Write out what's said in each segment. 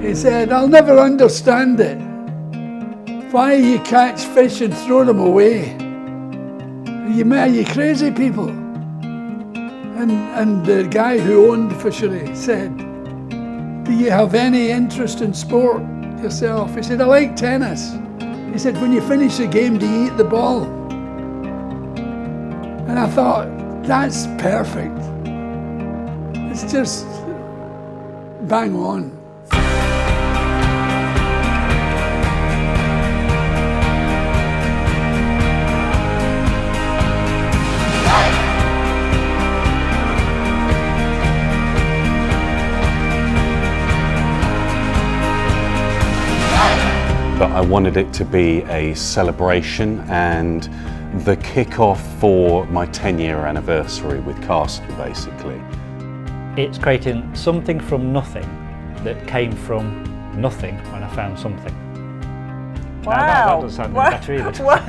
He said, I'll never understand it. Why you catch fish and throw them away? Are you crazy people? And the guy who owned the fishery said, do you have any interest in sport yourself? He said, I like tennis. He said, when you finish the game, do you eat the ball? And I thought, that's perfect. It's just bang on. But I wanted it to be a celebration and the kick-off for my 10-year anniversary with Castle, basically. It's creating something from nothing that came from nothing when I found something. Wow. That doesn't sound any better either. Wow.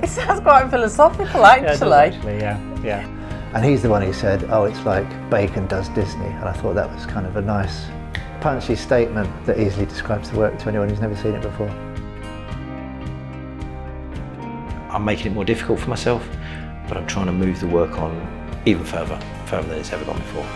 It sounds quite philosophical, actually. Yeah, it does actually, yeah. And he's the one who said, oh, it's like Bacon does Disney. And I thought that was kind of a nice, punchy statement that easily describes the work to anyone who's never seen it before. I'm making it more difficult for myself, but I'm trying to move the work on even further than it's ever gone before.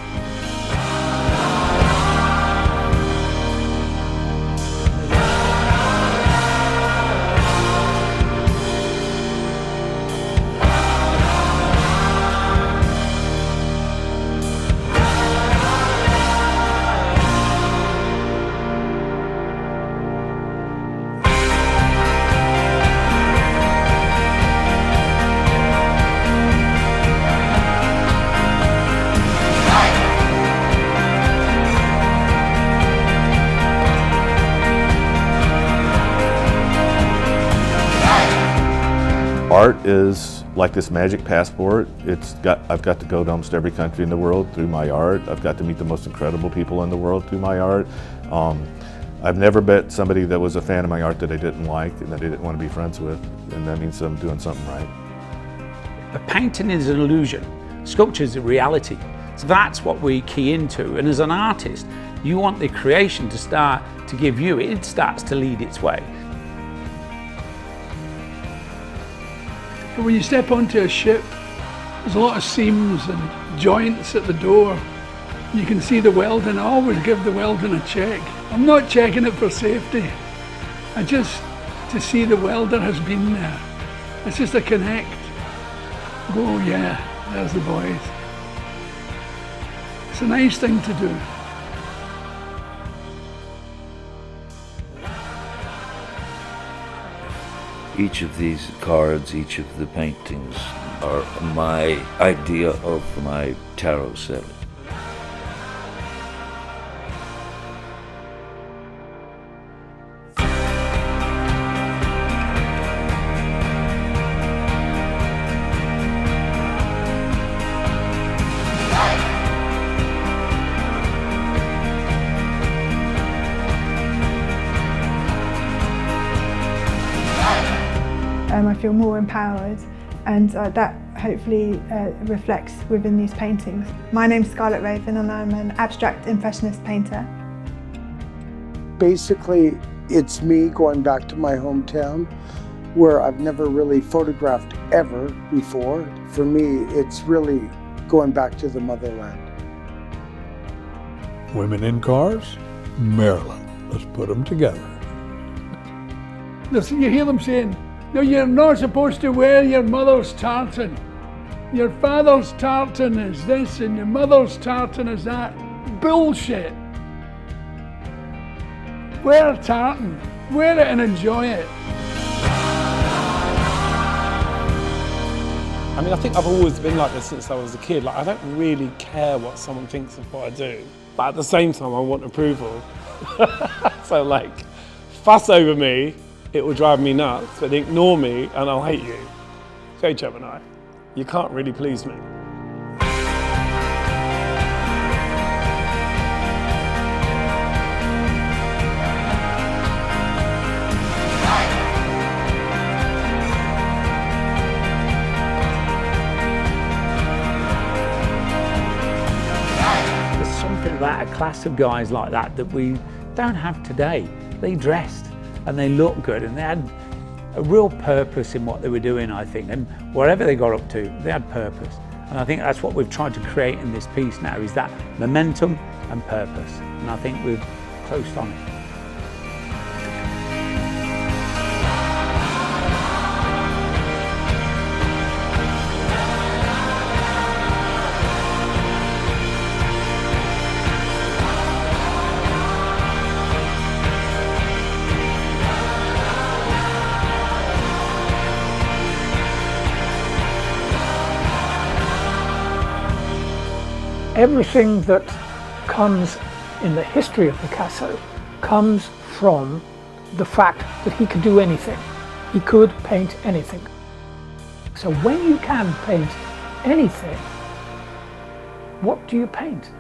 Art is like this magic passport. I've got to go to almost every country in the world through my art. I've got to meet the most incredible people in the world through my art. I've never met somebody that was a fan of my art that I didn't like and that I didn't want to be friends with, and that means I'm doing something right. A painting is an illusion, sculpture is a reality. So that's what we key into, and as an artist, you want the creation to start to give you, it starts to lead its way. When you step onto a ship, there's a lot of seams and joints at the door. You can see the welding. I always give the welding a check. I'm not checking it for safety. I just, to see the welder has been there. It's just a connect. Oh yeah, there's the boys. It's a nice thing to do. Each of these cards, each of the paintings are my idea of my tarot set. I feel more empowered, and that hopefully reflects within these paintings. My name's Scarlett Raven and I'm an abstract impressionist painter. Basically, it's me going back to my hometown where I've never really photographed ever before. For me, it's really going back to the motherland. Women in cars, Maryland. Let's put them together. Listen, you hear them saying, no, you're not supposed to wear your mother's tartan. Your father's tartan is this and your mother's tartan is that. Bullshit. Wear a tartan. Wear it and enjoy it. I mean, I think I've always been like this since I was a kid. Like, I don't really care what someone thinks of what I do, but at the same time, I want approval. So, like, fuss over me, it will drive me nuts, but ignore me and I'll hate you. So, Gemini, you can't really please me. There's something about a class of guys like that we don't have today. They dressed and they looked good and they had a real purpose in what they were doing, I think, and wherever they got up to, they had purpose. And I think that's what we've tried to create in this piece now, is that momentum and purpose. And I think we've closed on it. Everything that comes in the history of Picasso comes from the fact that he could do anything. He could paint anything. So when you can paint anything, what do you paint?